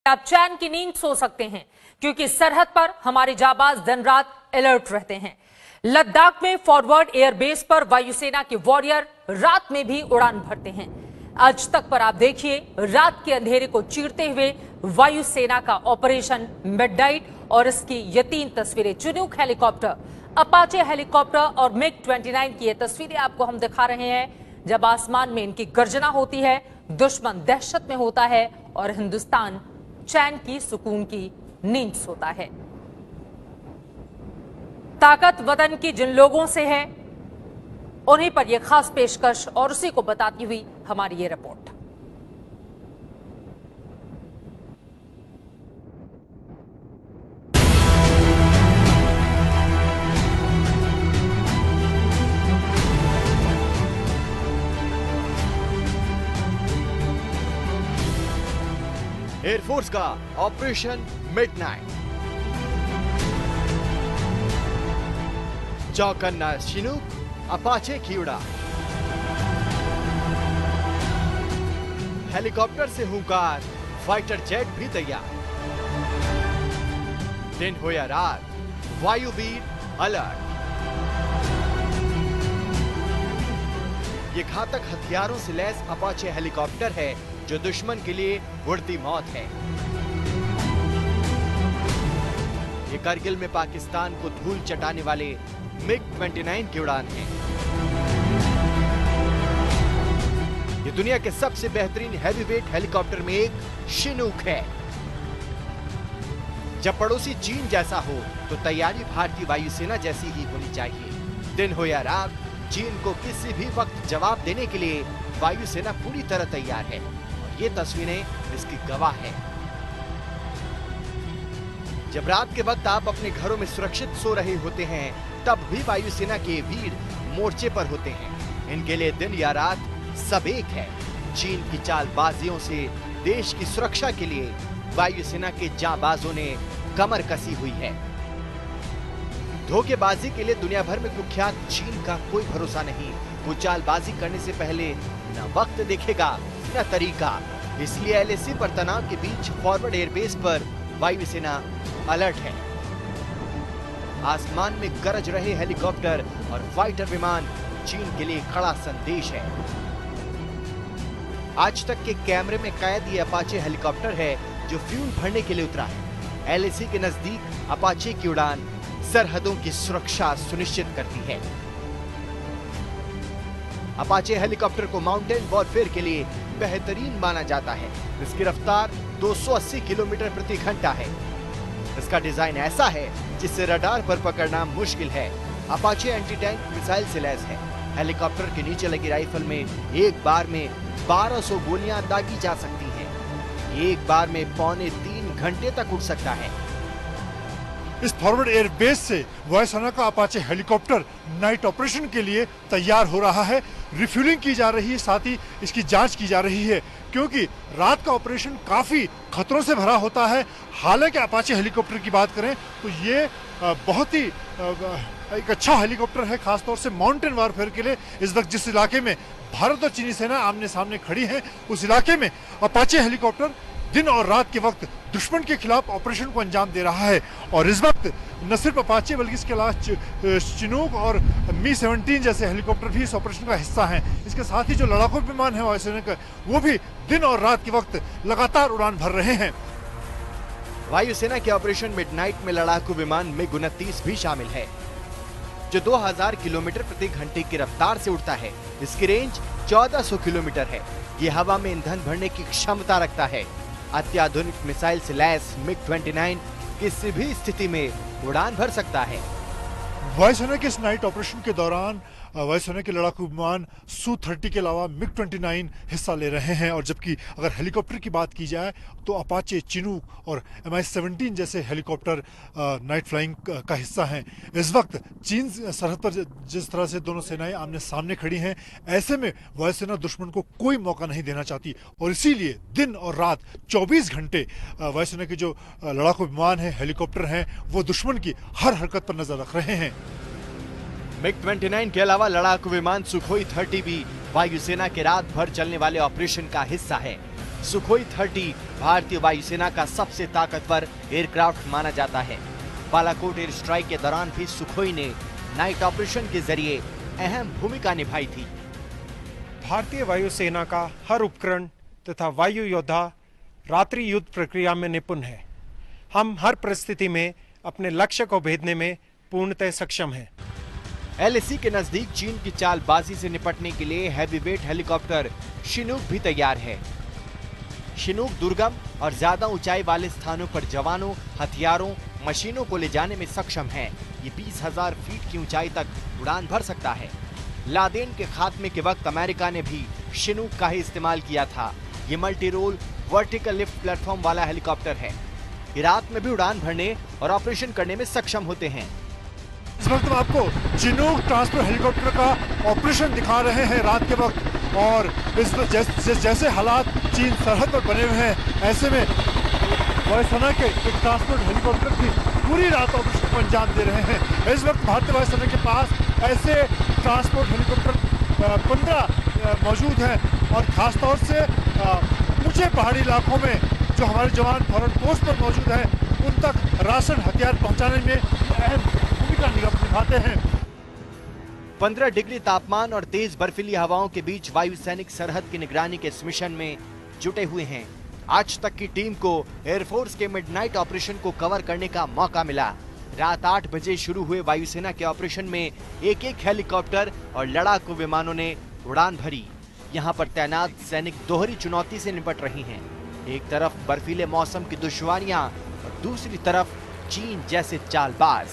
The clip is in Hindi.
आप चैन की नींद सो सकते हैं, क्योंकि सरहद पर हमारे जाबाज दिन रात अलर्ट रहते हैं। लद्दाख में फॉरवर्ड एयरबेस पर वायुसेना के वॉरियर रात में भी उड़ान भरते हैं। आज तक पर आप देखिए, रात के अंधेरे को चीरते हुए वायुसेना का ऑपरेशन मिडनाइट और इसकी ये 3 तस्वीरें। चिनूक हेलीकॉप्टर, अपाचे हेलीकॉप्टर और मिग-29 की ये तस्वीरें आपको हम दिखा रहे हैं। जब आसमान में इनकी गर्जना होती है, दुश्मन दहशत में होता है और हिंदुस्तान चैन की सुकून की नींद सोता है। ताकत वतन की जिन लोगों से है, उन्हीं पर यह खास पेशकश और उसी को बताती हुई हमारी ये रिपोर्ट। एयरफोर्स का ऑपरेशन मिडनाइट। चौकन्ना चिनूक अपाचे की उड़ान। हेलीकॉप्टर से हुंकार, फाइटर जेट भी तैयार। दिन हो या रात, वायुवीर अलर्ट। ये घातक हथियारों से लैस अपाचे हेलीकॉप्टर है जो दुश्मन के लिए उड़ती मौत है। ये करगिल में पाकिस्तान को धूल चटाने वाले मिग-29 की उड़ान है। ये दुनिया के सबसे बेहतरीन हैवीवेट हेलीकॉप्टर में एक चिनूक है। जब पड़ोसी चीन जैसा हो तो तैयारी भारतीय वायुसेना जैसी ही होनी चाहिए। दिन हो या रात, चीन को किसी भी वक्त जवाब देने के लिए वायुसेना पूरी तरह तैयार है और ये तस्वीरें इसकी गवाह है। जब रात के वक्त आप अपने घरों में सुरक्षित सो रहे होते हैं, तब भी वायुसेना के वीर मोर्चे पर होते हैं। इनके लिए दिन या रात सब एक है। चीन की चालबाजियों से देश की सुरक्षा के लिए वायुसेना के जांबाजों ने कमर कसी हुई है। धोखेबाजी के लिए दुनिया भर में कुख्यात चीन का कोई भरोसा नहीं। वो चालबाजी करने से पहले न वक्त देखेगा न तरीका। इसलिए एलएसी पर तनाव के बीच फॉरवर्ड एयरबेस पर वायुसेना अलर्ट है। आसमान में गरज रहे हेलीकॉप्टर और फाइटर विमान चीन के लिए खड़ा संदेश है। आज तक के कैमरे में कैद ये अपाचे हेलीकॉप्टर है जो फ्यूल भरने के लिए उतरा है। एलएसी के नजदीक अपाचे की उड़ान सरहदों की सुरक्षा सुनिश्चित करती है। अपाचे हेलीकॉप्टर को माउंटेन वॉरफेयर के लिए बेहतरीन माना जाता है। इसकी रफ्तार 280 किलोमीटर प्रति घंटा है। इसका डिजाइन ऐसा है जिससे रडार पर पकड़ना मुश्किल है। अपाचे एंटी टैंक मिसाइल से लैस है। हेलीकॉप्टर के नीचे लगी राइफल में एक बार में 1200 गोलियां दागी जा सकती हैं। एक बार में 2.25 घंटे तक उड़ सकता है। इस फॉरवर्ड एयरबेस से वायुसेना का अपाचे हेलीकॉप्टर नाइट ऑपरेशन के लिए तैयार हो रहा है। रिफ्यूलिंग की जा रही है, साथ ही इसकी जांच की जा रही है, क्योंकि रात का ऑपरेशन काफी खतरों से भरा होता है। हालांकि अपाचे हेलीकॉप्टर की बात करें तो ये बहुत ही एक अच्छा हेलीकॉप्टर है, खासतौर से माउंटेन वॉरफेयर के लिए। इस वक्त जिस इलाके में भारत और चीनी सेना आमने सामने खड़ी है, उस इलाके में अपाचे हेलीकॉप्टर दिन और रात के वक्त दुश्मन के खिलाफ ऑपरेशन को अंजाम दे रहा है। और इस वक्त न सिर्फ अपाचे बल्कि इसके अलावा चिनूक और मी-17 जैसे हेलीकॉप्टर भी इस ऑपरेशन का हिस्सा हैं। इसके साथ ही जो लड़ाकू विमान है वायुसेना का, वो भी दिन और रात के वक्त लगातार उड़ान भर रहे हैं। वायुसेना के ऑपरेशन मिडनाइट में लड़ाकू विमान मिग-29 भी शामिल है, जो 2000 किलोमीटर प्रति घंटे की रफ्तार से उड़ता है। इसकी रेंज 1400 किलोमीटर है। ये हवा में ईंधन भरने की क्षमता रखता है। अत्याधुनिक मिसाइल से लैस मिग-29 किसी भी स्थिति में उड़ान भर सकता है। वायुसेना के इस नाइट ऑपरेशन के दौरान वायुसेना के लड़ाकू विमान सू-30 के अलावा मिग-29 हिस्सा ले रहे हैं। और जबकि अगर हेलीकॉप्टर की बात की जाए तो अपाचे, चिनूक और Mi-17 जैसे हेलीकॉप्टर नाइट फ्लाइंग का हिस्सा हैं। इस वक्त चीन सरहद पर जिस तरह से दोनों सेनाएं आमने सामने खड़ी हैं, ऐसे में वायुसेना दुश्मन को कोई मौका नहीं देना चाहती और इसीलिए दिन और रात 24 घंटे वायुसेना के जो लड़ाकू विमान हैं, हेलीकॉप्टर हैं, वो दुश्मन की हर हरकत पर नजर रख रहे हैं। मिग-29 के अलावा लड़ाकू विमान सुखोई 30 भी वायुसेना के रात भर चलने वाले ऑपरेशन का हिस्सा है। सुखोई 30 भारतीय वायुसेना का सबसे ताकतवर एयरक्राफ्ट माना जाता है। बालाकोट एयर स्ट्राइक के दौरान भी सुखोई ने नाइट ऑपरेशन के जरिए अहम भूमिका निभाई थी। भारतीय वायुसेना का हर उपकरण तथा वायु योद्धा रात्रि युद्ध प्रक्रिया में निपुण है। हम हर परिस्थिति में अपने लक्ष्य को भेदने में पूर्णतः सक्षम हैं। LAC के नजदीक चीन की चालबाजी से निपटने के लिए हैवीवेट हेलीकॉप्टर शिनूक भी तैयार है। शिनूक दुर्गम और ज्यादा ऊंचाई वाले स्थानों पर जवानों, हथियारों, मशीनों को ले जाने में सक्षम है। ये 20,000 फीट की ऊंचाई तक उड़ान भर सकता है। लादेन के खात्मे के वक्त अमेरिका ने भी शिनूक का ही इस्तेमाल किया था। ये multi role vertical lift platform वाला हेलीकॉप्टर है। ये रात में भी उड़ान भरने और ऑपरेशन करने में सक्षम होते हैं। इस वक्त हम आपको चिनूक ट्रांसपोर्ट हेलीकॉप्टर का ऑपरेशन दिखा रहे हैं रात के वक्त। और इस जैसे हालात चीन सरहद पर बने हुए हैं, ऐसे में वायुसेना के एक ट्रांसपोर्ट हेलीकॉप्टर की पूरी रात ऑपरेशन को अंजाम दे रहे हैं। इस वक्त भारतीय वायुसेना के पास ऐसे ट्रांसपोर्ट हेलीकॉप्टर 15 मौजूद हैं और खासतौर से ऊंचे पहाड़ी इलाकों में जो हमारे जवान फौरन पोस्ट पर मौजूद हैं, उन तक राशन हथियार पहुंचाने में अहम भूमिका निभाते हैं। 15 डिग्री तापमान और तेज बर्फीली हवाओं के बीच वायु सैनिक सरहद की निगरानी के इस मिशन में जुटे हुए हैं। आज तक की टीम को एयरफोर्स के मिडनाइट ऑपरेशन को कवर करने का मौका मिला। रात 8 बजे शुरू हुए वायुसेना के ऑपरेशन में एक हेलीकॉप्टर और लड़ाकू विमानों ने उड़ान भरी। यहाँ पर तैनात सैनिक दोहरी चुनौती से निपट रही हैं। एक तरफ बर्फीले मौसम की दुश्वारियां और दूसरी तरफ चीन जैसे चालबाज।